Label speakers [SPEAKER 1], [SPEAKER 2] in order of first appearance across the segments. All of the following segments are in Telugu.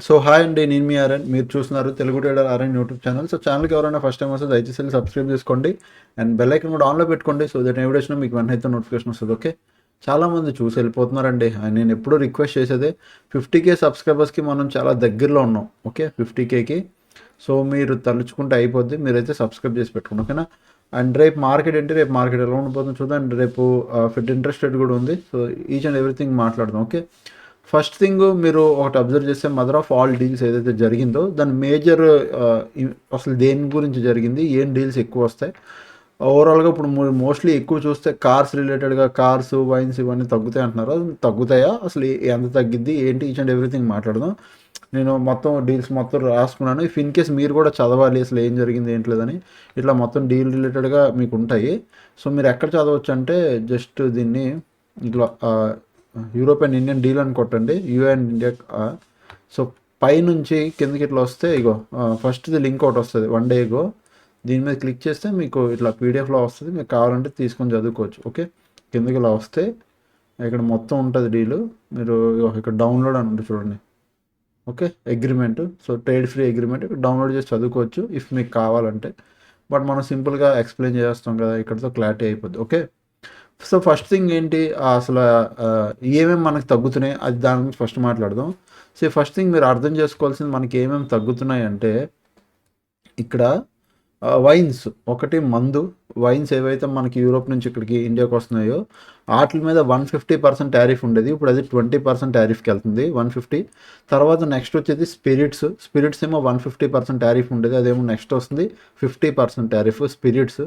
[SPEAKER 1] సో హాయ్ అండి, నేను మీ ఆర్ఎన్. మీరు చూస్తున్నారు Telugu trader RN YouTube channel. So ఛానల్కి ఎవరైనా ఫస్ట్ టైం వస్తే దయచేసి వెళ్ళి సబ్స్క్రైబ్ చేసుకోండి అండ్ బెల్ ఐకన్ కూడా ఆన్లో పెట్టుకోండి. సో దట్ ఎవిడేషన్ మీకు వెంటనే నోటిఫికేషన్ వస్తుంది. ఓకే, చాలామంది చూసి వెళ్ళిపోతున్నారండి. నేను ఎప్పుడూ రిక్వెస్ట్ చేసేదే 50K సబ్స్క్రైబర్స్కి మనం చాలా దగ్గరలో ఉన్నాం. ఓకే, 50Kకి. సో మీరు తలుచుకుంటే అయిపోద్ది, మీరైతే సబ్స్క్రైబ్ చేసి పెట్టుకోండి. ఓకేనా. అండ్ రేపు మార్కెట్ ఏంటి, రేపు మార్కెట్ ఎలా ఉండిపోతుంది చూద్దాం. అండ్ రేపు ఫెడ్ ఇంట్రెస్ట్ రేట్ కూడా ఉంది. సో ఈచ్ అండ్ ఎవ్రీథింగ్ మాట్లాడదాం. ఓకే, ఫస్ట్ థింగ్ మీరు ఒకటి అబ్జర్వ్ చేస్తే మదర్ ఆఫ్ ఆల్ డీల్స్ ఏదైతే జరిగిందో దాని మేజర్ అసలు దేని గురించి జరిగింది, ఏం డీల్స్ ఎక్కువ వస్తాయి ఓవరాల్గా. ఇప్పుడు మోస్ట్లీ ఎక్కువ చూస్తే కార్స్ రిలేటెడ్గా, కార్స్ వైన్స్ ఇవన్నీ తగ్గుతాయి అంటున్నారు. అది తగ్గుతాయా, అసలు ఎంత తగ్గిద్ది ఏంటి, ఈచ్ అండ్ ఎవ్రీథింగ్ మాట్లాడదాం. నేను మొత్తం డీల్స్ మొత్తం రాసుకున్నాను. ఇఫ్ ఇన్ కేస్ మీరు కూడా చదవాలి అసలు ఏం జరిగింది ఏంట్లేదని, ఇట్లా మొత్తం డీల్ రిలేటెడ్గా మీకు ఉంటాయి. సో మీరు ఎక్కడ చదవచ్చు అంటే జస్ట్ దీన్ని ఇట్లా యూరోపియన్ ఇండియన్ డీల్ అని కొట్టండి, యూఎన్ ఇండియా. సో పైనుంచి కిందకి ఇట్లా వస్తే ఇగో ఫస్ట్ది లింక్ ఒకటి వస్తుంది, 1 డే ఎగో. దీని మీద క్లిక్ చేస్తే మీకు ఇట్లా పీడిఎఫ్లో వస్తుంది, మీకు కావాలంటే తీసుకొని చదువుకోవచ్చు. ఓకే, కిందకి ఇలా వస్తే ఇక్కడ మొత్తం ఉంటుంది డీలు. మీరు ఇక్కడ డౌన్లోడ్ అని ఉంటుంది చూడండి. Okay, agreement. So trade free agreement ఇక్కడ డౌన్లోడ్ చేసి చదువుకోవచ్చు ఇఫ్ మీకు కావాలంటే. బట్ మనం సింపుల్గా ఎక్స్ప్లెయిన్ చేస్తాం కదా, ఇక్కడతో క్లారిటీ అయిపోద్ది. ఓకే, సో ఫస్ట్ థింగ్ ఏంటి, అసలు ఏమేమి మనకు తగ్గుతున్నాయి అది దాని గురించి ఫస్ట్ మాట్లాడదాం. సో ఫస్ట్ థింగ్ మీరు అర్థం చేసుకోవాల్సింది మనకి ఏమేమి తగ్గుతున్నాయి అంటే ఇక్కడ వైన్స్ ఒకటి, మందు వైన్స్ ఏవైతే మనకి యూరోప్ నుంచి ఇక్కడికి ఇండియాకి వస్తున్నాయో వాటి మీద 150% టారిఫ్ ఉండేది, ఇప్పుడు అది 20% టారిఫ్కి వెళ్తుంది, 150. తర్వాత నెక్స్ట్ వచ్చేది స్పిరిట్స్ ఏమో 150% టారిఫ్ ఉండేది, అదేమో నెక్స్ట్ వస్తుంది 50% tariff spirits.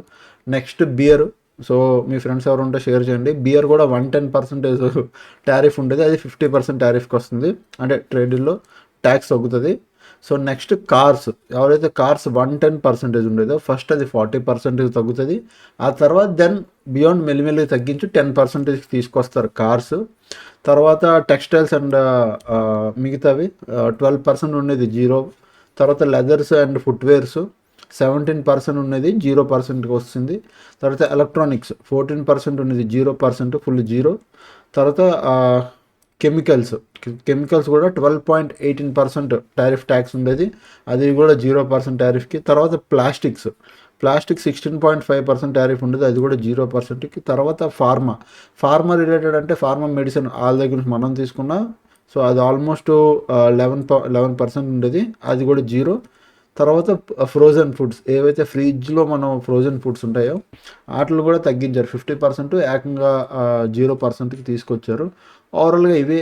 [SPEAKER 1] Next beer. So మీ ఫ్రెండ్స్ ఎవరు ఉంటే షేర్ చేయండి. బియర్ కూడా 110% టారిఫ్ ఉండేది, అది 50% టారిఫ్కి వస్తుంది, అంటే ట్రేడ్లో ట్యాక్స్ తగ్గుతుంది. సో నెక్స్ట్ కార్స్, ఎవరైతే కార్స్ 110% ఉండేదో ఫస్ట్ అది 40% తగ్గుతుంది. ఆ తర్వాత దెన్ బియాండ్ మెల్లిమెల్లిగా తగ్గించి 10% తీసుకొస్తారు కార్స్. తర్వాత టెక్స్టైల్స్ అండ్ మిగతావి 12% ఉండేది జీరో. తర్వాత లెదర్స్ అండ్ ఫుట్వేర్స్ 17% ఉన్నది 0%కి వస్తుంది. తర్వాత ఎలక్ట్రానిక్స్ 14% ఉన్నది 0%, ఫుల్ జీరో. తర్వాత కెమికల్స్ కూడా 12.18% టారిఫ్ ట్యాక్స్ ఉండేది, అది కూడా 0% టారిఫ్కి. తర్వాత ప్లాస్టిక్ 16.5% టారిఫ్ ఉండేది, అది కూడా 0%కి. తర్వాత ఫార్మా రిలేటెడ్ అంటే ఫార్మా మెడిసిన్ వాళ్ళ దగ్గర నుంచి మనం తీసుకున్నా, సో అది ఆల్మోస్ట్ 11% ఉండేది, అది కూడా జీరో. తర్వాత ఫ్రోజన్ ఫుడ్స్, ఏవైతే ఫ్రిడ్జ్లో మనం ఫ్రోజన్ ఫుడ్స్ ఉంటాయో వాటిని కూడా తగ్గించారు 50%, ఏకంగా 0%కి తీసుకొచ్చారు. ఓవరాల్గా ఇవే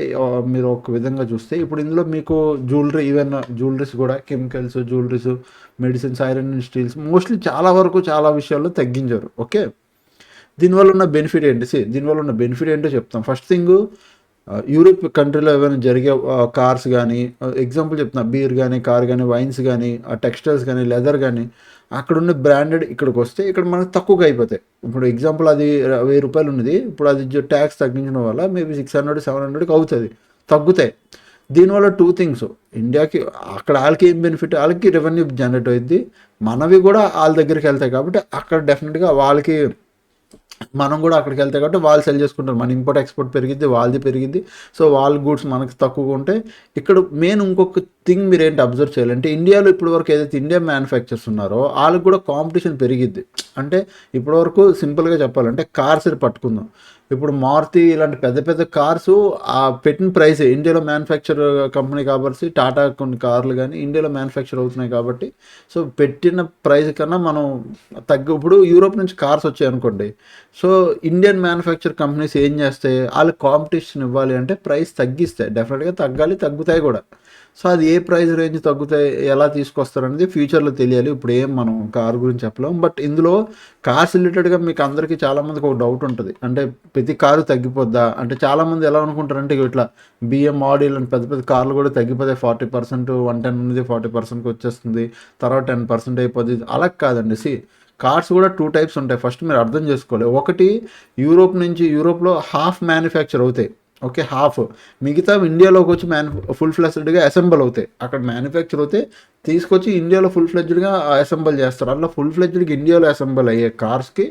[SPEAKER 1] మీరు ఒక విధంగా చూస్తే. ఇప్పుడు ఇందులో మీకు జ్యువెలరీ, ఈవెన్ జ్యువెలరీస్ కూడా chemicals, jewelleries, medicines, iron and steels mostly చాలా వరకు చాలా విషయాల్లో తగ్గించారు. ఓకే, దీనివల్ల ఉన్న బెనిఫిట్ ఏంటి, దీనివల్ల ఉన్న బెనిఫిట్ ఏంటో చెప్తాం. ఫస్ట్ థింగ్, యూరోప్ కంట్రీలో ఏమైనా జరిగే కార్స్ కానీ, ఎగ్జాంపుల్ చెప్తున్నా, బీర్ కానీ, కార్ కానీ, వైన్స్ కానీ, టెక్స్టైల్స్ కానీ, లెదర్ కానీ, అక్కడున్న బ్రాండెడ్ ఇక్కడికి వస్తే ఇక్కడ మనకు తక్కువగా అయిపోతాయి. ఇప్పుడు ఎగ్జాంపుల్ అది 1000 రూపాయలు ఉన్నది, ఇప్పుడు అది ట్యాక్స్ తగ్గించడం వల్ల మేబీ 600, 700కి అవుతుంది, తగ్గుతాయి. దీనివల్ల 2 థింగ్స్, ఇండియాకి అక్కడ వాళ్ళకి ఏం బెనిఫిట్, వాళ్ళకి రెవెన్యూ జనరేట్ అవుద్ది, మనవి కూడా వాళ్ళ దగ్గరికి వెళ్తాయి కాబట్టి అక్కడ డెఫినెట్గా వాళ్ళకి, మనం కూడా అక్కడికి వెళ్తాయి కాబట్టి వాళ్ళు సెల్ చేసుకుంటారు, మన ఇంపోర్ట్ ఎక్స్పోర్ట్ పెరిగిద్ది, వాళ్ళది పెరిగిద్ది. సో వాళ్ళ గూడ్స్ మనకి తక్కువగా ఉంటాయి. ఇక్కడ మెయిన్ ఇంకొక థింగ్ మీరు ఏంటి అబ్జర్వ్ చేయాలంటే, ఇండియాలో ఇప్పటివరకు ఏదైతే ఇండియా మ్యానుఫ్యాక్చర్స్ ఉన్నారో వాళ్ళకి కూడా కాంపిటీషన్ పెరిగిద్ది. అంటే ఇప్పటివరకు సింపుల్గా చెప్పాలంటే కార్స్ పట్టుకుందాం, ఇప్పుడు మారుతి ఇలాంటి పెద్ద పెద్ద కార్స్ ఆ పెట్టిన ప్రైస్, ఇండియాలో మ్యానుఫ్యాక్చర్ కంపెనీ కాబట్టి టాటా కొన్ని కార్లు కానీ ఇండియాలో మ్యానుఫ్యాక్చర్ అవుతున్నాయి కాబట్టి, సో పెట్టిన ప్రైస్ కన్నా మనం ఇప్పుడు యూరోప్ నుంచి కార్స్ వచ్చాయి అనుకోండి, సో ఇండియన్ మ్యానుఫ్యాక్చర్ కంపెనీస్ ఏం చేస్తాయి, వాళ్ళకి కాంపిటీషన్ ఇవ్వాలి అంటే ప్రైస్ తగ్గిస్తాయి, డెఫినెట్గా తగ్గాలి, తగ్గుతాయి కూడా. సో అది ఏ ప్రైస్ రేంజ్ తగ్గుతాయి, ఎలా తీసుకొస్తారు అనేది ఫ్యూచర్లో తెలియాలి. ఇప్పుడు ఏం మనం కార్ గురించి చెప్పలేం. బట్ ఇందులో కార్స్ రిలేటెడ్గా మీకు అందరికీ చాలామందికి ఒక డౌట్ ఉంటుంది, అంటే ప్రతి కారు తగ్గిపోద్దా అంటే. చాలామంది ఎలా అనుకుంటారంటే ఇట్లా బిఎం, ఆడి ఇలాంటి పెద్ద పెద్ద కార్లు కూడా తగ్గిపోతాయి, 40%, 110 ఉన్నది 40%కి వచ్చేస్తుంది, తర్వాత 10% అయిపోద్ది. అలా కాదండి. కార్స్ కూడా 2 టైప్స్ ఉంటాయి, ఫస్ట్ మీరు అర్థం చేసుకోవాలి. ఒకటి, యూరోప్లో హాఫ్ మ్యానుఫ్యాక్చర్ అవుతాయి, ఓకే, హాఫ్. మిగతా ఇండియాలోకి వచ్చి ఫుల్ ఫ్లెజ్డ్గా అసెంబుల్ అవుతాయి, అక్కడ మ్యానుఫ్యాక్చర్ అవుతాయి, తీసుకొచ్చి ఇండియాలో ఫుల్ ఫ్లెజ్డ్గా అసెంబుల్ చేస్తారు. అట్లా ఫుల్ ఫ్లెజ్డ్గా ఇండియాలో అసెంబుల్ అయ్యే కార్స్కి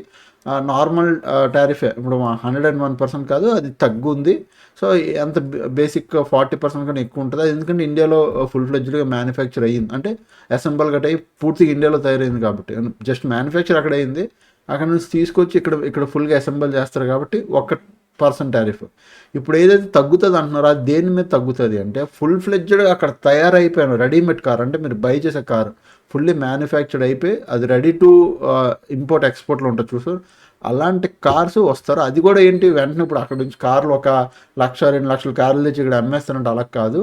[SPEAKER 1] నార్మల్ టారిఫే. ఇప్పుడు 101% కాదు, అది తగ్గుంది. సో ఎంత బేసిక్ 40% కన్నా ఎక్కువ ఉంటుంది. అది ఎందుకంటే ఇండియాలో ఫుల్ ఫ్లెజ్డ్గా మ్యానుఫ్యాక్చర్ అయ్యింది, అంటే అసెంబుల్ గట్ అయ్యి పూర్తిగా ఇండియాలో తయారైంది కాబట్టి. జస్ట్ మ్యానుఫ్యాక్చర్ అక్కడ అయింది, అక్కడ నుంచి తీసుకొచ్చి ఇక్కడ ఇక్కడ ఫుల్గా అసెంబుల్ చేస్తారు కాబట్టి 1% టారిఫ్. ఇప్పుడు ఏదైతే తగ్గుతుంది అంటున్నారో అది దేని మీద తగ్గుతుంది అంటే, ఫుల్ ఫ్లెడ్జ్డ్గా అక్కడ తయారైపోయాను రెడీమేడ్ కార్, అంటే మీరు బై చేసే కార్ ఫుల్లీ మ్యానుఫ్యాక్చర్డ్ అయిపోయి అది రెడీ టు ఇంపోర్ట్ ఎక్స్పోర్ట్లో ఉంటుంది చూసారు, అలాంటి కార్స్ వస్తారు. అది కూడా ఏంటి, వెంటనే ఇప్పుడు అక్కడ నుంచి కార్లు 1 లక్ష 2 లక్షల కార్లు తెచ్చి ఇక్కడ అమ్మేస్తారంటే అలా కాదు.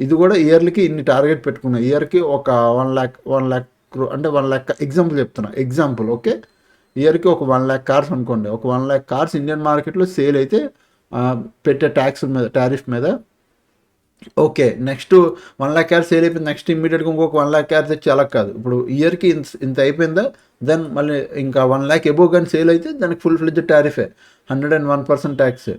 [SPEAKER 1] ఇది కూడా ఇయర్లీకి ఇన్ని టార్గెట్ పెట్టుకున్నాం, ఇయర్కి ఒక 1 lakh అంటే 1 lakh ఎగ్జాంపుల్ చెప్తున్నా, ఎగ్జాంపుల్ ఓకే. ఇయర్కి ఒక 1 lakh కార్స్ అనుకోండి, ఒక 1 lakh కార్స్ ఇండియన్ మార్కెట్లో సేల్ అయితే పెట్టే ట్యాక్స్ మీద, టారిఫ్ మీద ఓకే. నెక్స్ట్ 1 lakh క్యార్ సేల్ అయిపోయింది, నెక్స్ట్ ఇమ్మీడియట్గా ఇంకొక 1 lakh క్యార్ తెచ్చి అలా కాదు. ఇప్పుడు ఇయర్కి ఇంత అయిపోయిందా, దెన్ మళ్ళీ ఇంకా 1 lakh ఎబో కానీ సేల్ అయితే దానికి ఫుల్ ఫ్లెడ్జ్ టారిఫే, 101% ట్యాక్స్.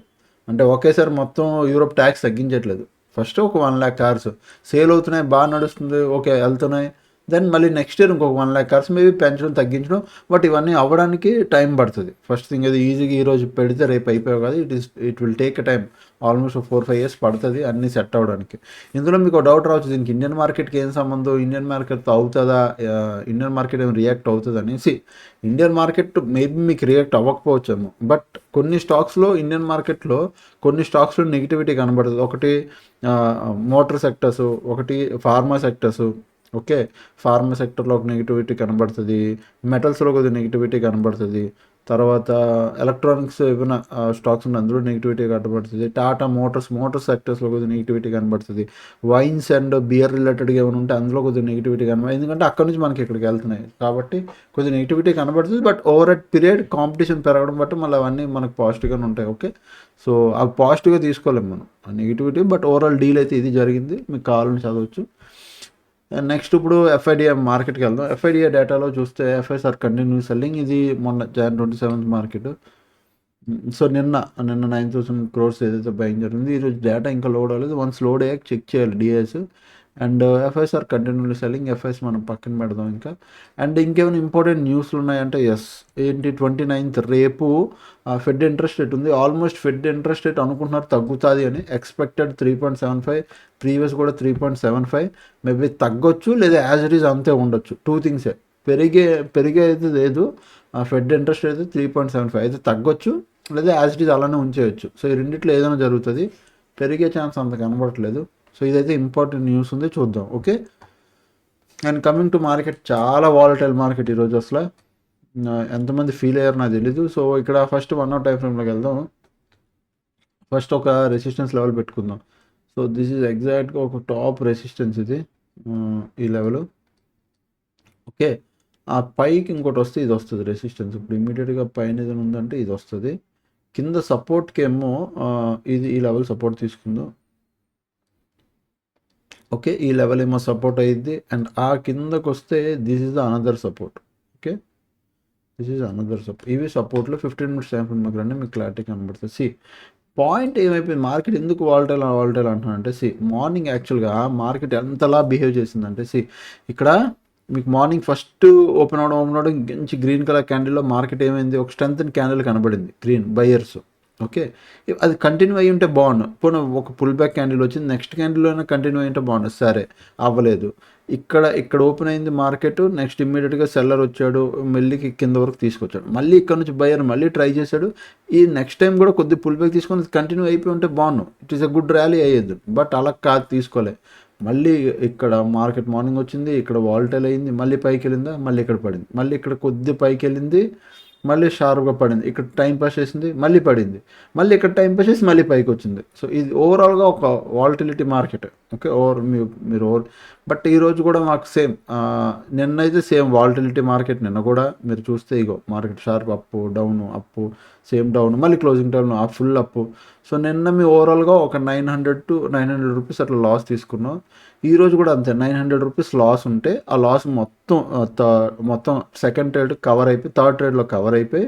[SPEAKER 1] అంటే ఒకేసారి మొత్తం యూరోప్ ట్యాక్స్ తగ్గించట్లేదు. ఫస్ట్ ఒక 1 lakh కార్స్ సేల్ అవుతున్నాయి, బాగా నడుస్తుంది, ఓకే వెళ్తున్నాయి. దెన్ మళ్ళీ నెక్స్ట్ ఇయర్ ఇంకొక 1 lakh కార్స్ మేబీ పెంచడం తగ్గించడం, బట్ ఇవన్నీ అవ్వడానికి టైం పడుతుంది. ఫస్ట్ థింగ్ అది ఈజీగా ఈరోజు పెడితే రేపు అయిపోయావు కాదు, it will take a time, almost 4-5 years పడుతుంది అన్నీ సెట్ అవ్వడానికి. ఇందులో మీకు డౌట్ రావచ్చు, దీనికి ఇండియన్ మార్కెట్కి ఏం సంబంధం, ఇండియన్ మార్కెట్తో అవుతుందా, ఇండియన్ మార్కెట్ ఏమి రియాక్ట్ అవుతుంది అనేసి. ఇండియన్ మార్కెట్ మేబీ మీకు రియాక్ట్ అవ్వకపోవచ్చేమో, బట్ కొన్ని స్టాక్స్లో ఇండియన్ మార్కెట్లో కొన్ని స్టాక్స్లో నెగిటివిటీ కనబడుతుంది. ఒకటి మోటార్ సెక్టర్స్, ఒకటి ఫార్మా సెక్టర్స్. ఓకే, ఫార్మా సెక్టర్లో ఒక నెగిటివిటీ కనబడుతుంది, మెటల్స్లో కొద్దిగా నెగిటివిటీ కనబడుతుంది, తర్వాత ఎలక్ట్రానిక్స్ ఏమైనా స్టాక్స్ ఉన్న అందులో నెగిటివిటీ కనబడుతుంది, టాటా మోటార్ సెక్టర్స్లో కొద్దిగా నెగిటివిటీ కనబడుతుంది, వైన్స్ అండ్ బియర్ రిలేటెడ్గా ఏమైనా ఉంటే అందులో కొద్దిగా నెగిటివిటీ కనబడుతుంది, ఎందుకంటే అక్కడ నుంచి మనకి ఇక్కడికి వెళ్తున్నాయి కాబట్టి కొద్దిగా నెగిటివిటీ కనబడుతుంది. But over at period competition పెరగడం బట్టి మళ్ళీ అవన్నీ మనకు పాజిటివ్గానే ఉంటాయి. ఓకే, సో అవి పాజిటివ్గా తీసుకోలేము మనం ఆ నెగిటివిటీ, బట్ ఓవరాల్ డీల్ అయితే ఇది జరిగింది, మీకు కావాలని చదవచ్చు. నెక్స్ట్ ఇప్పుడు ఎఫ్ఐడిఐ మార్కెట్కి వెళ్దాం. ఎఫ్ఐడిఐ డేటాలో చూస్తే ఎఫ్ఐఎస్ఆర్ కంటిన్యూ సెల్లింగ్, ఇది మొన్న Jan 27 మార్కెట్. సో నిన్న 9,000 crores ఏదైతే బయింగ్ జరిగింది, ఈరోజు డేటా ఇంకా లోడ్ అవ్వలేదు, వన్స్ లోడ్ అయ్యాక చెక్ చేయాలి DIs. And FIs are continue selling, FIs మనం పక్కన పెడదాం ఇంకా. అండ్ ఇంకేమైనా ఇంపార్టెంట్ న్యూస్లు ఉన్నాయంటే ఎస్, ఏంటి 29th రేపు ఫెడ్ ఇంట్రెస్ట్ రేట్ ఉంది. ఆల్మోస్ట్ ఫెడ్ ఇంట్రెస్ట్ రేట్ అనుకుంటున్నారు తగ్గుతుంది అని, ఎక్స్పెక్టెడ్ 3.75, ప్రీవియస్ కూడా 3.75, మేబీ తగ్గొచ్చు లేదా యాజ్ ఇట్ ఈజ్ అంతే ఉండొచ్చు. 2 థింగ్సే, పెరిగే అయితే లేదు, ఫెడ్ ఇంట్రెస్ట్ అయితే 3.75 అయితే తగ్గొచ్చు, లేదా యాజ్ ఇట్ ఈజ్ అలానే ఉంచేయచ్చు. సో ఈ రెండిట్లో ఏదైనా జరుగుతుంది, పెరిగే ఛాన్స్ అంత కనబడట్లేదు. సో ఇదైతే ఇంపార్టెంట్ న్యూస్ ఉంది, చూద్దాం. Okay, and coming to market, చాలా వాలటైల్ మార్కెట్ ఈరోజు. అసలు ఎంతమంది ఫీల్ అయ్యారు నాకు తెలీదు. సో ఇక్కడ ఫస్ట్ 1 hour టైం ఫ్రేమ్లోకి వెళ్దాం. ఫస్ట్ ఒక రెసిస్టెన్స్ లెవెల్ పెట్టుకుందాం. సో దిస్ ఈజ్ ఎగ్జాక్ట్గా ఒక టాప్ రెసిస్టెన్స్ ఇది, ఈ లెవెల్. ఓకే, ఆ పైకి ఇంకోటి వస్తే ఇది వస్తుంది రెసిస్టెన్స్. ఇప్పుడు ఇమీడియట్గా పైన ఏదైనా ఉందంటే ఇది వస్తుంది. కింద సపోర్ట్కి ఏమో ఇది ఈ లెవెల్ సపోర్ట్ తీసుకుందాం. ఓకే, ఈ లెవెల్ ఏమో సపోర్ట్ అయ్యిద్ది, అండ్ ఆ కిందకు వస్తే this is the another support. Okay, this is another support. ఇవి సపోర్ట్లో 15 minutes టైం ఫ్రేమ్ దగ్గర మీకు క్లారిటీ కనబడుతుంది. సి పాయింట్ ఏమైపోయింది, మార్కెట్ ఎందుకు వాలటైల్ అంటున్నానంటే, సి మార్నింగ్ యాక్చువల్గా మార్కెట్ ఎంతలా బిహేవ్ చేసిందంటే, సి ఇక్కడ మీకు మార్నింగ్ ఫస్ట్ ఓపెన్ అవడం మంచి గ్రీన్ కలర్ క్యాండిల్లో మార్కెట్ ఏమైంది, ఒక స్ట్రెంత్ క్యాండిల్ కనబడింది, గ్రీన్ బయర్స్. ఓకే, అది కంటిన్యూ అయ్యి ఉంటే బాగుండు, పోనీ ఒక పుల్ బ్యాక్ క్యాండిల్ వచ్చింది, నెక్స్ట్ క్యాండిల్లోనే కంటిన్యూ అయ్యి ఉంటే బాగుండు, సరే అవ్వలేదు. ఇక్కడ ఓపెన్ అయింది మార్కెట్, నెక్స్ట్ ఇమ్మీడియట్గా సెల్లర్ వచ్చాడు, మెల్లికి కింద వరకు తీసుకొచ్చాడు, మళ్ళీ ఇక్కడ నుంచి బయర్ మళ్ళీ ట్రై చేశాడు. ఈ నెక్స్ట్ టైం కూడా కొద్ది పుల్ బ్యాక్ తీసుకొని కంటిన్యూ అయిపోయి ఉంటే బాగుండు, it is a good rally అయ్యేది. బట్ అలా కాదు, తీసుకోలే. మళ్ళీ ఇక్కడ మార్కెట్ మార్నింగ్ వచ్చింది, ఇక్కడ వాలటైల్ అయింది, మళ్ళీ పైకి వెళ్ళిందా, మళ్ళీ ఇక్కడ పడింది, మళ్ళీ ఇక్కడ కొద్ది పైకి వెళ్ళింది, మళ్ళీ షార్ప్గా పడింది, ఇక్కడ టైం పాస్ చేసింది, మళ్ళీ పడింది, మళ్ళీ ఇక్కడ టైం పాస్ చేసి మళ్ళీ పైకి వచ్చింది. సో ఇది ఓవరాల్గా ఒక వాలటిలిటీ మార్కెట్. ఓకే, మీరు బట్ ఈరోజు కూడా మాకు సేమ్, నిన్నైతే సేమ్ వాలటిలిటీ మార్కెట్. నిన్న కూడా మీరు చూస్తే ఇగో మార్కెట్ షార్ప్ అప్పు డౌన్, అప్పు సేమ్ డౌన్, మళ్ళీ క్లోజింగ్ టైంలో ఫుల్ అప్పు. సో నిన్న మీ ఓవరాల్గా ఒక 900 to 900 rupees అట్లా లాస్ తీసుకున్నాం. ఈరోజు కూడా అంతే, 900 rupees లాస్ ఉంటే ఆ లాస్ మొత్తం సెకండ్ ట్రేడ్ కవర్ అయిపోయి, థర్డ్ ట్రేడ్లో కవర్ అయిపోయి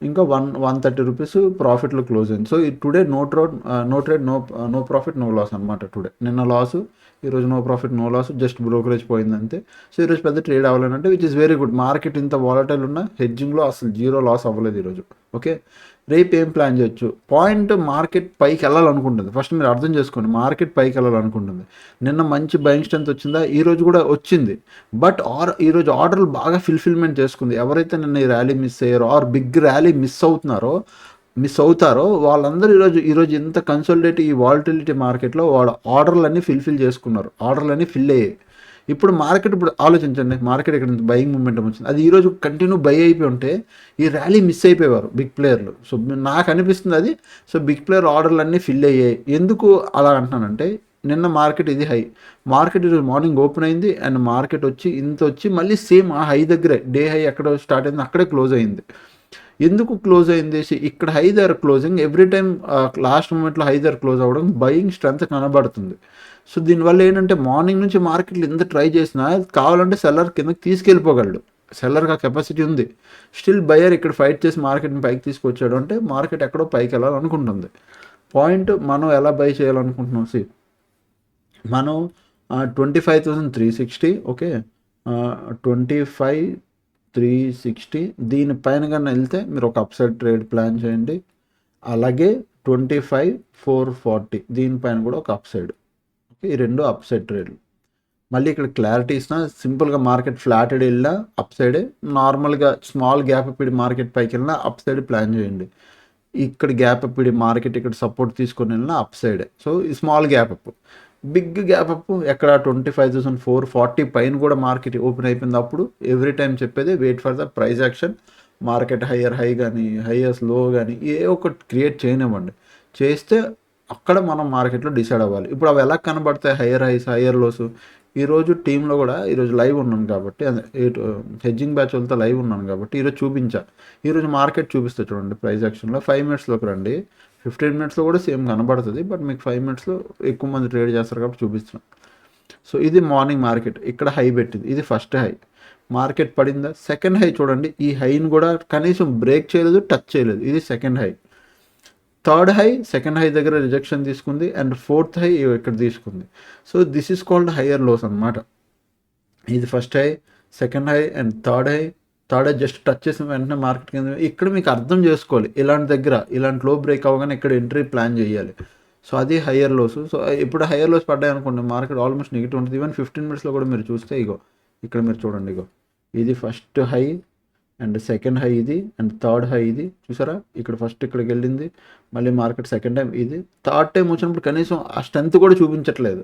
[SPEAKER 1] ఇంకా 130 రూపీస్ ప్రాఫిట్లో క్లోజ్ అయింది. సో ఈ today no trade no profit no loss అనమాట. టుడే నిన్న లాసు, ఈరోజు no profit no loss, just brokerage పోయిందంతే. సో ఈరోజు పెద్ద ట్రేడ్ అవ్వాలంటే which is very good. Market ఇంత వాలటైల్ ఉన్న హెడ్జింగ్లో అసలు జీరో లాస్ అవ్వలేదు ఈరోజు. ఓకే, రేపు ఏం ప్లాన్ చేయొచ్చు? పాయింట్ మార్కెట్ పైకి వెళ్ళాలనుకుంటుంది. ఫస్ట్ మీరు అర్థం చేసుకోండి, మార్కెట్ పైకి వెళ్ళాలనుకుంటుంది. నిన్న మంచి బయింగ్ స్ట్రెంత్ వచ్చిందా? ఈరోజు కూడా వచ్చింది. బట్ ఈరోజు ఆర్డర్లు బాగా ఫుల్ఫిల్మెంట్ చేసుకుంది. ఎవరైతే నిన్న ఈ ర్యాలీ మిస్ అయ్యారో ఆర్ బిగ్ ర్యాలీ మిస్ అవుతారో వాళ్ళందరూ ఈరోజు ఎంత కన్సోలిడేట్ ఈ వాలటిలిటీ మార్కెట్లో వాళ్ళ ఆర్డర్లన్నీ ఫిల్ చేసుకున్నారు. ఆర్డర్లన్నీ ఫిల్ అయ్యాయి. ఇప్పుడు ఆలోచించండి, మార్కెట్ ఇక్కడ నుంచి బయింగ్ మూమెంటం వచ్చింది. అది ఈరోజు కంటిన్యూ బై అయిపోయి ఉంటే ఈ ర్యాలీ మిస్ అయిపోయేవారు బిగ్ ప్లేయర్లు. సో నాకు అనిపిస్తుంది అది. సో బిగ్ ప్లేయర్ ఆర్డర్లు అన్నీ ఫిల్ అయ్యాయి. ఎందుకు అలా అంటున్నానంటే, నిన్న మార్కెట్ ఇది హై, మార్కెట్ ఈరోజు మార్నింగ్ ఓపెన్ అయింది అండ్ మార్కెట్ వచ్చి ఇంత వచ్చి మళ్ళీ సేమ్ ఆ హై దగ్గరే, డే హై ఎక్కడ స్టార్ట్ అయింది అక్కడే క్లోజ్ అయింది. ఎందుకు క్లోజ్ అయింది? ఇక్కడ హై దగ్గర క్లోజింగ్ ఎవ్రీ టైం లాస్ట్ మూమెంట్లో హై దగ్గర క్లోజ్ అవ్వడం బయింగ్ స్ట్రెంత్ కనబడుతుంది. సో దీనివల్ల ఏంటంటే మార్నింగ్ నుంచి మార్కెట్లు ఎంత ట్రై చేసినా కావాలంటే సెల్లర్ కిందకి తీసుకెళ్ళిపోగలడు. సెల్లర్కి ఆ కెపాసిటీ ఉంది. స్టిల్ బయర్ ఇక్కడ ఫైట్ చేసి మార్కెట్ని పైకి తీసుకొచ్చాడు అంటే మార్కెట్ ఎక్కడో పైకి వెళ్ళాలనుకుంటుంది. పాయింట్ మనం ఎలా బై చేయాలనుకుంటున్నాం? మనం 25,360, ఓకే, 25,360 దీనిపైన కన్నా వెళ్తే మీరు ఒక అప్సైడ్ ట్రేడ్ ప్లాన్ చేయండి. అలాగే 25,440 దీనిపైన కూడా ఒక అప్సైడ్. ఓకే, ఈ రెండు అప్సైడ్ ట్రేడ్లు. మళ్ళీ ఇక్కడ క్లారిటీ ఇచ్చిన, సింపుల్గా మార్కెట్ ఫ్లాటెడ్ వెళ్ళినా అప్సైడే, నార్మల్గా స్మాల్ గ్యాప్ అప్ మార్కెట్ పైకి వెళ్ళినా అప్సైడ్ ప్లాన్ చేయండి. ఇక్కడ గ్యాప్ అప్ మార్కెట్ ఇక్కడ సపోర్ట్ తీసుకొని వెళ్ళినా అప్సైడే. సో ఈ small gap up, big gap up ఎక్కడ 25,440 పైన కూడా మార్కెట్ ఓపెన్ అయిపోయింది. అప్పుడు ఎవ్రీ టైం చెప్పేది wait for the price action. Market higher high కానీ హయ్యర్స్ లో కానీ ఏ ఒకటి క్రియేట్ చేయనివ్వండి. చేస్తే అక్కడ మనం మార్కెట్లో డిసైడ్ అవ్వాలి. ఇప్పుడు అవి ఎలా కనబడతాయి? Higher highs higher lows. ఈరోజు టీంలో కూడా ఈరోజు లైవ్ ఉన్నాను కాబట్టి, అదే హెడ్జింగ్ బ్యాచ్ వాళ్ళతో లైవ్ ఉన్నాను కాబట్టి ఈరోజు చూపించా. ఈరోజు మార్కెట్ చూపిస్తా చూడండి ప్రైస్ యాక్షన్లో. 5 మినిట్స్లోకి రండి. 15 మినిట్స్లో కూడా సేమ్ కనబడుతుంది, బట్ మీకు 5 మినిట్స్లో ఎక్కువ మంది ట్రేడ్ చేస్తారు కాబట్టి చూపిస్తున్నాను. సో ఇది మార్నింగ్ మార్కెట్ ఇక్కడ హై పెట్టింది, ఇది ఫస్ట్ హై. మార్కెట్ పడిందా? సెకండ్ హై చూడండి. ఈ హైని కూడా కనీసం బ్రేక్ చేయలేదు, టచ్ చేయలేదు. ఇది second high. Third high, second high దగ్గర రిజెక్షన్ తీసుకుంది అండ్ ఫోర్త్ హై ఇక్కడ తీసుకుంది. So this is called higher lows అనమాట. ఇది first high, second high and third high. Third high just touch చేసిన వెంటనే మార్కెట్ కింద. ఇక్కడ మీకు అర్థం చేసుకోవాలి, ఇలాంటి లో బ్రేక్ అవ్వగానే ఇక్కడ ఎంట్రీ ప్లాన్ చేయాలి. సో అది హయ్యర్ లోస్. సో ఇప్పుడు హయ్యర్ లోస్ పడ్డాయి అనుకోండి, మార్కెట్ ఆల్మోస్ట్ నెగిటివ్ ఉంటుంది. ఈవెన్ 15 మినిట్స్లో కూడా మీరు చూస్తే ఇక్కడ మీరు చూడండి, ఇది first high and second high ఇది అండ్ థర్డ్ హై ఇది. చూసారా, ఇక్కడ ఫస్ట్ ఇక్కడికి వెళ్ళింది, మళ్ళీ మార్కెట్ సెకండ్ టైం ఇది. థర్డ్ టైం వచ్చినప్పుడు కనీసం ఆ స్ట్రెంత్ కూడా చూపించట్లేదు.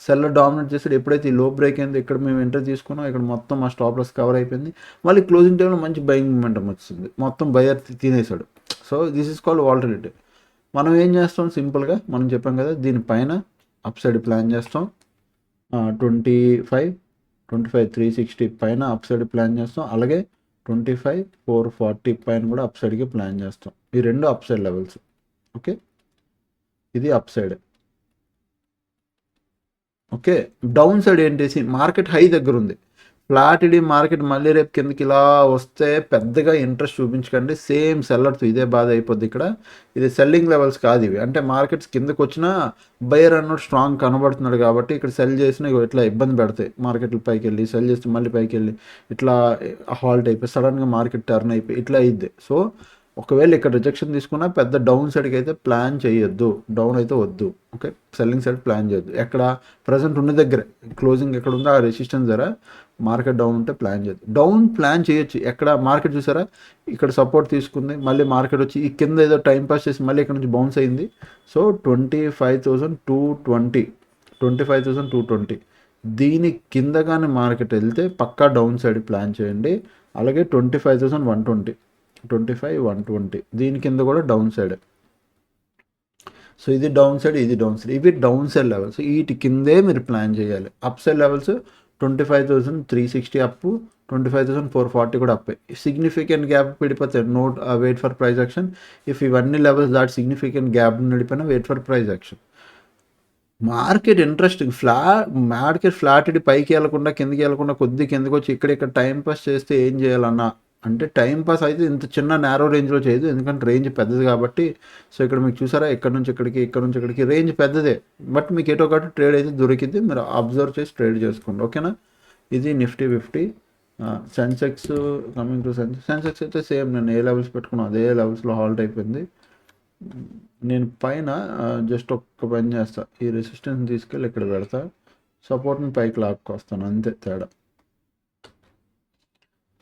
[SPEAKER 1] సెల్లర్ డామినేట్ చేసాడు. ఎప్పుడైతే ఈ లో బ్రేక్ అయింది, ఇక్కడ మేము ఎంటర్ తీసుకున్నాం, ఇక్కడ మొత్తం ఆ స్టాప్ లాస్ కవర్ అయిపోయింది. మళ్ళీ క్లోజింగ్ టైంలో మంచి బయింగ్ మూమెంటం వచ్చింది, మొత్తం బయర్ తినేసాడు. So this is called volatility. మనం ఏం చేస్తాం? సింపుల్గా మనం చెప్పాం కదా, దీనిపైన అప్ సైడ్ ప్లాన్ చేస్తాం. 25,360 పైన అప్ సైడ్ ప్లాన్ చేస్తాం. అలాగే 25,440 పైన కూడా అప్ సైడ్కి ప్లాన్ చేస్తాం. ఈ రెండు అప్ సైడ్ లెవెల్స్. ఓకే, ఇది upside. Okay, downside ఏంటేసి మార్కెట్ హై దగ్గర ఉంది. ఫ్లాట్ ఇడి మార్కెట్ మళ్ళీ రేపు కిందకి ఇలా వస్తే పెద్దగా ఇంట్రెస్ట్ చూపించకండి. సేమ్ సెల్లర్తో ఇదే బాధ అయిపోద్ది. ఇక్కడ ఇది సెల్లింగ్ లెవెల్స్ కాదు ఇవి. అంటే మార్కెట్స్ కిందకి వచ్చినా బయర్ అన్నట్టు స్ట్రాంగ్ కనబడుతున్నాడు కాబట్టి ఇక్కడ సెల్ చేసినా ఇట్లా ఇబ్బంది పెడతాయి. మార్కెట్లు పైకి వెళ్ళి సెల్ చేస్తే మళ్ళీ పైకి వెళ్ళి ఇట్లా హాల్ట్ అయిపోయి సడన్గా మార్కెట్ టర్న్ అయిపోయి ఇట్లా అయ్యిద్ది. సో ఒకవేళ ఇక్కడ రిజెక్షన్ తీసుకున్నా పెద్ద డౌన్ సైడ్కి అయితే ప్లాన్ చేయొద్దు, డౌన్ అయితే వద్దు. ఓకే, సెల్లింగ్ సైడ్ ప్లాన్ చేయొద్దు. ఎక్కడ ప్రజెంట్ ఉన్న దగ్గరే క్లోజింగ్ ఎక్కడ ఉందో ఆ రెసిస్టెన్స్ దగ్గర మార్కెట్ డౌన్ ఉంటే ప్లాన్ చేయొద్దు. డౌన్ ప్లాన్ చేయొచ్చు. ఎక్కడ మార్కెట్ చూసారా, ఇక్కడ సపోర్ట్ తీసుకుంది, మళ్ళీ మార్కెట్ వచ్చి ఈ కింద ఏదో టైం పాస్ చేసి మళ్ళీ ఇక్కడ నుంచి బౌన్స్ అయింది. సో 25,220 దీని కింద కానీ మార్కెట్ వెళ్తే పక్కా డౌన్ సైడ్ ప్లాన్ చేయండి. అలాగే 25,120 దీని కింద కూడా డౌన్ సైడ్. సో ఇది డౌన్ సైడ్, ఇది డౌన్ సైడ్. ఇవి డౌన్ సైడ్ లెవెల్స్. వీటి కిందే మీరు ప్లాన్ చేయాలి. అప్ సైడ్ లెవెల్స్ 25,360 అప్, 25,440 కూడా అప్. సిగ్నిఫికెంట్ గ్యాప్ విడిపోతాయి. Note wait for price action. If ఇవన్నీ లెవెల్స్ దాటి సిగ్నిఫికెంట్ గ్యాప్ నడిపోయినా wait for price action. Market interesting. Market flat పైకి వెళ్ళకుండా కిందకి వెళ్ళకుండా కొద్ది కిందకి వచ్చి ఇక్కడ టైం పాస్ చేస్తే ఏం చేయాలన్నా అంటే టైం పాస్ అయితే ఇంత చిన్న నేరో రేంజ్లో చేయదు, ఎందుకంటే రేంజ్ పెద్దది కాబట్టి. సో ఇక్కడ మీకు చూసారా, ఇక్కడ నుంచి ఇక్కడికి, ఇక్కడ నుంచి ఇక్కడికి రేంజ్ పెద్దదే, బట్ మీకు ఎటో ఒకటి ట్రేడ్ అయితే దొరికింది, మీరు అబ్జర్వ్ చేసి ట్రేడ్ చేసుకోండి, ఓకేనా. ఇది Nifty 50. Sensex, coming to Sensex అయితే సేమ్, నేను ఏ లెవెల్స్ పెట్టుకున్నా అదే లెవెల్స్లో హాల్ట్ అయిపోయింది. నేను పైన జస్ట్ ఒక్క పని చేస్తా, ఈ రెసిస్టెన్స్ తీసుకెళ్ళి ఇక్కడ పెడతా, సపోర్ట్ని పైకి లాక్కొస్తాను, అంతే తేడా.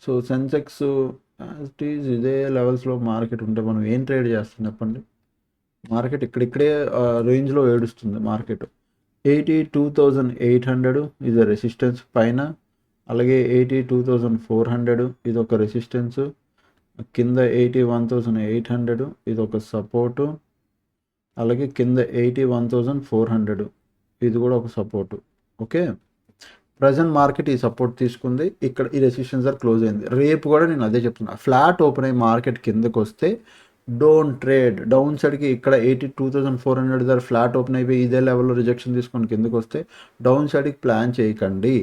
[SPEAKER 1] సో సెన్సెక్స్ ఈజ్ ఇదే లెవెల్స్లో మార్కెట్ ఉంటే మనం ఏం ట్రేడ్ చేస్తాం చెప్పండి. మార్కెట్ ఇక్కడిక్కడే రేంజ్లో ఏడుస్తుంది మార్కెట్. 82,800 ఇది రెసిస్టెన్స్ పైన, అలాగే 82,400 ఇది ఒక రెసిస్టెన్స్, కింద 81,800 ఇది ఒక సపోర్టు, అలాగే కింద 81,400 ఇది కూడా ఒక సపోర్టు, ఓకే. ప్రజెంట్ మార్కెట్ ఈ సపోర్ట్ తీసుకుంది, ఇక్కడ ఈ రెసిస్టెన్స్ దగ్గర క్లోజ్ అయింది. రేపు కూడా నేను అదే చెప్తున్నా, ఫ్లాట్ ఓపెన్ అయ్యి మార్కెట్ కిందకు వస్తే డోంట్ ట్రేడ్. డౌన్ సైడ్కి ఇక్కడ 82,400 దగ్గర ఫ్లాట్ ఓపెన్ అయిపోయి ఇదే లెవెల్లో రిజెక్షన్ తీసుకొని కిందకు వస్తే డౌన్ సైడ్కి ప్లాన్ చేయకండి.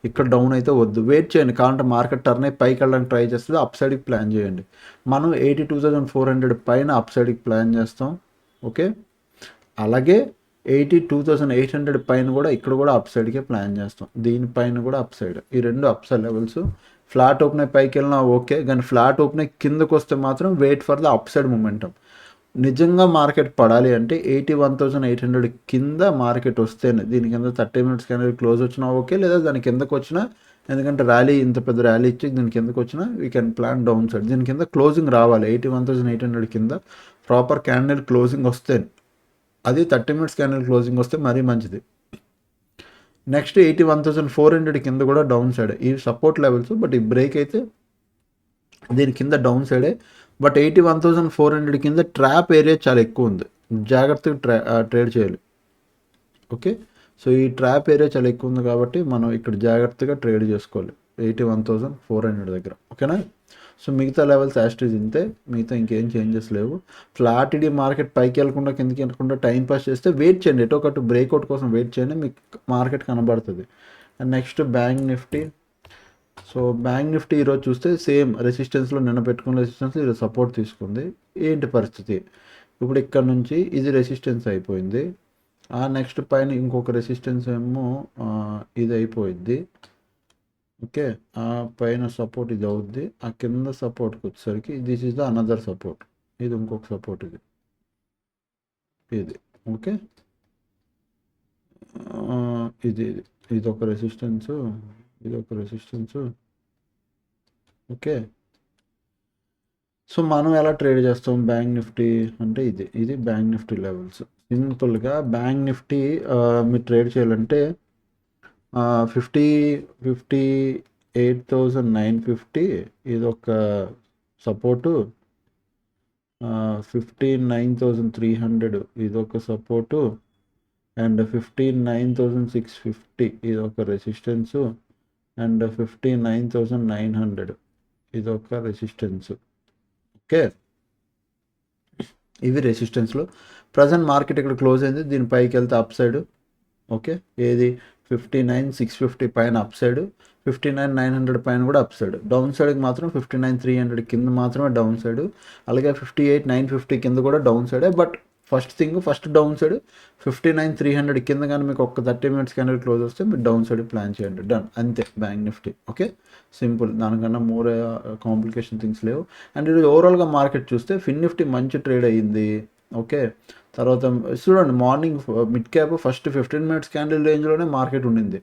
[SPEAKER 1] ఇక్కడ డౌన్ అయితే వద్దు, వెయిట్ చేయండి, కావాలంటే మార్కెట్ టర్న్ అయి పైకి వెళ్ళడానికి ట్రై చేస్తుంది, అప్ సైడ్కి ప్లాన్ చేయండి. మనం 82,400 పైన అప్ సైడ్కి ప్లాన్ చేస్తాం, ఓకే. అలాగే 82,800 పైన కూడా ఇక్కడ కూడా అప్ సైడ్కే ప్లాన్ చేస్తాం, దీనిపైన కూడా అప్ సైడ్. ఈ రెండు upside levels. Flat open అయి పైకి వెళ్ళినా ఓకే, కానీ ఫ్లాట్ ఓపెన్ అయి కిందకు వస్తే మాత్రం wait for the upside momentum. నిజంగా మార్కెట్ పడాలి అంటే 81,800 కింద మార్కెట్ వస్తేనే, దీని కింద 30 మినిట్స్ క్యాండిల్ క్లోజ్ వచ్చినా ఓకే, లేదా దాని కిందకు వచ్చినా, ఎందుకంటే ర్యాలీ ఇంత పెద్ద ర్యాలీ ఇచ్చి దీని కిందకు వచ్చినా we can plan down side. దీని కింద క్లోజింగ్ రావాలి 81,800 కింద ప్రాపర్ క్యాండిల్ క్లోజింగ్ వస్తే, అది 30 మినిట్స్ క్యాండిల్ క్లోజింగ్ వస్తే మరీ మంచిది. నెక్స్ట్ 81,400 కింద కూడా డౌన్ సైడ్, ఈ సపోర్ట్ లెవెల్స్, బట్ ఈ బ్రేక్ అయితే దీని కింద డౌన్ సైడే, బట్ 81,400 కింద ట్రాప్ ఏరియా చాలా ఎక్కువ ఉంది, జాగ్రత్తగా ట్రేడ్ చేయాలి, ఓకే. సో ఈ ట్రాప్ ఏరియా చాలా ఎక్కువ ఉంది కాబట్టి మనం ఇక్కడ జాగ్రత్తగా ట్రేడ్ చేసుకోవాలి 81,400 దగ్గర, ఓకేనా. సో మిగతా లెవెల్స్ యాస్టేజ్ ఇంతే, మిగతా ఇంకేం చేంజెస్ లేవు. ఫ్లాట్ ఇడీ మార్కెట్ పైకి వెళ్ళకుండా కిందకి వెళ్ళకుండా టైం పాస్ చేస్తే వెయిట్ చేయండి, ఎటో ఒకటి బ్రేక్అవుట్ కోసం వెయిట్ చేయండి, మీకు మార్కెట్ కనబడుతుంది. And next bank Nifty. So bank Nifty ఈరోజు చూస్తే సేమ్ రెసిస్టెన్స్లో నిన్న పెట్టుకున్న రెసిస్టెన్స్ ఈరోజు సపోర్ట్ తీసుకుంది. ఏంటి పరిస్థితి, ఇప్పుడు ఇక్కడ నుంచి ఇది రెసిస్టెన్స్ అయిపోయింది, ఆ నెక్స్ట్ పైన ఇంకొక రెసిస్టెన్స్ ఏమో ఇది అయిపోయింది, ఓకే. ఆ పైన సపోర్ట్ ఇది అవుద్ది, ఆ కింద సపోర్ట్కి వచ్చేసరికి this is the another support, ఇది ఇంకొక సపోర్ట్, ఇది ఓకే. ఇది ఇది ఒక రెసిస్టెన్స్, ఇది ఒక రెసిస్టెన్స్, ఓకే. సో మనం ఎలా ట్రేడ్ చేస్తాం బ్యాంక్ నిఫ్టీ అంటే ఇది బ్యాంక్ నిఫ్టీ లెవెల్స్. సింపుల్గా బ్యాంక్ నిఫ్టీ మీరు ట్రేడ్ చేయాలంటే 58,950 ఇది ఒక సపోర్టు, 59,300 ఇది ఒక సపోర్టు, అండ్ 59,650 ఇది ఒక రెసిస్టెన్సు, అండ్ 59,900 ఇది ఒక రెసిస్టెన్స్, ఓకే. ఇవి రెసిస్టెన్స్లో. ప్రజెంట్ మార్కెట్ ఇక్కడ క్లోజ్ అయింది, దీని పైకి వెళ్తే అప్ సైడ్, ఓకే. ఏది 59,650 పైన అప్ సైడ్, 59,900 పైన కూడా అప్ సైడ్. డౌన్ సైడ్కి మాత్రం 59,300 కింద మాత్రమే డౌన్ సైడ్, అలాగే 58,950 కింద కూడా డౌన్ సైడే. బట్ ఫస్ట్ డౌన్ సైడ్ 59,300 కింద కానీ మీకు ఒక 30 మినిట్స్ క్యాండిల్ క్లోజ్ వస్తే మీరు డౌన్ సైడ్ ప్లాన్ చేయండి, డన్, అంతే బ్యాంక్ నిఫ్టీ, ఓకే. సింపుల్, దానికన్నా మోర్ కాంప్లికేషన్ థింగ్స్ లేవు. అండ్ ఇది ఓవరాల్గా మార్కెట్ చూస్తే ఫిన్ నిఫ్టీ మంచి ట్రేడ్ అయ్యింది, ఓకే. తర్వాత చూడండి, morning mid cap first 15 minutes candle రేంజ్లోనే మార్కెట్ ఉండింది,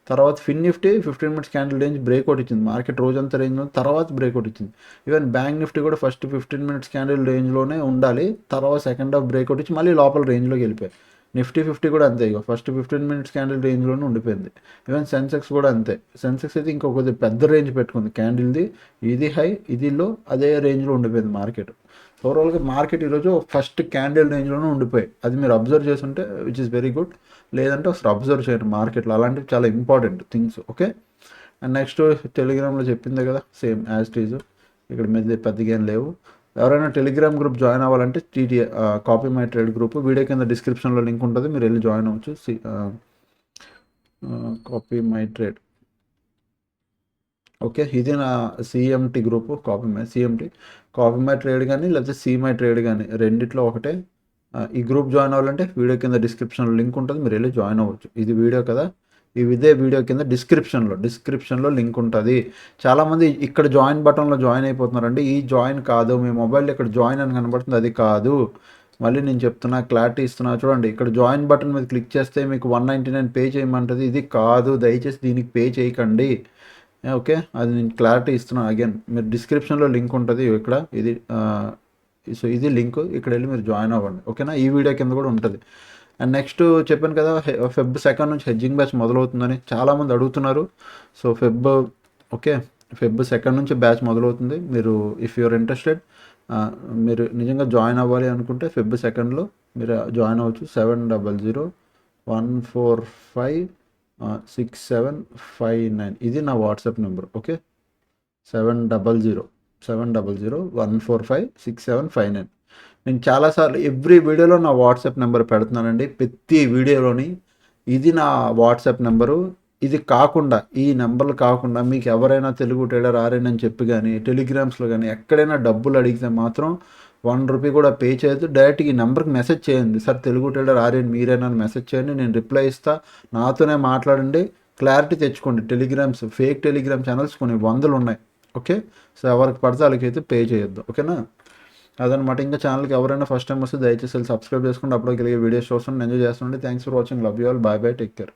[SPEAKER 1] తర్వాత Fin Nifty 15 minutes candle range breakout ఇచ్చింది, మార్కెట్ రోజంతా రేంజ్లో తర్వాత బ్రేక్అవుట్ ఇచ్చింది. ఈవెన్ బ్యాంక్ నిఫ్టీ కూడా ఫస్ట్ 15 మినిట్స్ క్యాండిల్ రేంజ్లోనే ఉండాలి, తర్వాత సెకండ్ హాఫ్ బ్రేక్అవుట్ ఇచ్చి మళ్ళీ లోపల రేంజ్లోకి వెళ్ళిపోయి. నిఫ్టీ 50 కూడా అంతే, ఇక ఫస్ట్ 15 మినిట్స్ క్యాండిల్ రేంజ్లోనే ఉండిపోయింది. ఈవెన్ సెన్సెక్స్ కూడా అంతే, సెన్సెక్స్ అయితే ఇంకొక పెద్ద రేంజ్ పెట్టుకుంది, క్యాండిల్ది ఇది హై ఇది లో అదే రేంజ్లో ఉండిపోయింది మార్కెట్. ఓవరాల్గా మార్కెట్ ఈరోజు ఫస్ట్ క్యాండిల్ రేంజ్లోనే ఉండిపోయి, అది మీరు అబ్జర్వ్ చేస్తుంటే విచ్ ఇస్ వెరీ గుడ్, లేదంటే అసలు అబ్జర్వ్ చేయండి మార్కెట్లో, అలాంటివి చాలా important things, okay. And next టెలిగ్రామ్లో చెప్పిందే కదా సేమ్ యాజ్ టీజ్, ఇక్కడ మీద పెద్దగా ఏం లేవు. ఎవరైనా టెలిగ్రామ్ గ్రూప్ జాయిన్ అవ్వాలంటే copy my trade group, video కింద డిస్క్రిప్షన్లో లింక్ ఉంటుంది, మీరు వెళ్ళి జాయిన్ అవ్వచ్చు. కాపీ మై ట్రేడ్ ఓకే, ఇది నా CMT group, copy my trade కానీ లేకపోతే మై ట్రేడ్ కానీ రెండిట్లో ఒకటే. ఈ గ్రూప్ జాయిన్ అవ్వాలంటే వీడియో కింద డిస్క్రిప్షన్లో లింక్ ఉంటుంది, మీరు వెళ్ళి జాయిన్ అవ్వచ్చు. ఇది వీడియో కదా, ఇదే వీడియో కింద డిస్క్రిప్షన్లో లింక్ ఉంటుంది. చాలామంది ఇక్కడ జాయిన్ బటన్లో జాయిన్ అయిపోతున్నారండి. ఈ జాయిన్ కాదు, మీ మొబైల్లో ఇక్కడ జాయిన్ అని కనబడుతుంది, అది కాదు. మళ్ళీ నేను చెప్తున్నా, క్లారిటీ ఇస్తున్నా చూడండి. ఇక్కడ జాయిన్ బటన్ మీద క్లిక్ చేస్తే మీకు 199 పే చేయమంటుంది, ఇది కాదు. దయచేసి దీనికి పే చేయకండి. ఓకే, అది నేను క్లారిటీ ఇస్తున్నాను. అగైన్ మీరు డిస్క్రిప్షన్లో లింక్ ఉంటుంది ఇక్కడ, ఇది సో ఇది లింక్, ఇక్కడ వెళ్ళి మీరు జాయిన్ అవ్వండి. ఓకేనా, ఈ వీడియో కింద కూడా ఉంటుంది. అండ్ నెక్స్ట్ చెప్పాను కదా, ఫెబ్ 2 నుంచి హెడ్జింగ్ బ్యాచ్ మొదలవుతుందని చాలామంది అడుగుతున్నారు. సో ఫెబ్ 2 నుంచి బ్యాచ్ మొదలవుతుంది. మీరు ఇఫ్ యూఆర్ ఇంట్రెస్టెడ్, మీరు నిజంగా జాయిన్ అవ్వాలి అనుకుంటే ఫెబ్ 2లో మీరు జాయిన్ అవ్వచ్చు. 7001456759 ఇది నా వాట్సాప్ నెంబర్. ఓకే, 7001456759. నేను చాలాసార్లు ఎవ్రీ వీడియోలో నా వాట్సాప్ నెంబర్ పెడుతున్నానండి, ప్రతి వీడియోలోని. ఇది నా వాట్సాప్ నెంబరు. ఇది కాకుండా, ఈ నెంబర్లు కాకుండా మీకు ఎవరైనా తెలుగు ట్రేడర్ ఆర్ఎన్ అని చెప్పి కానీ టెలిగ్రామ్స్లో కానీ ఎక్కడైనా డబ్బులు అడిగితే మాత్రం 1 రూపీ కూడా పే చేయొద్దు. డైరెక్ట్ ఈ నెంబర్కి మెసేజ్ చేయండి, సార్ తెలుగు ట్రేడర్ ఆర్ఎన్ మీరేనా అని మెసేజ్ చేయండి, నేను రిప్లై ఇస్తా. నాతోనే మాట్లాడండి, క్లారిటీ తెచ్చుకోండి. ఫేక్ టెలిగ్రామ్ ఛానల్స్ కొన్ని వందలు ఉన్నాయి. ఓకే, సో ఎవరికి పడితే వాళ్ళకైతే పే చేయొద్దు. ఓకేనా, అదనమాట. ఇంకా ఛానల్కి ఎవరైనా ఫస్ట్ టైం వస్తే దయచేసి సబ్స్క్రైబ్ చేసుకోండి. అప్పుడు వీడియోస్ చూస్తాను, ఎంజాయ్ చేస్తుండే. Thanks for watching, love you all, bye bye, take care.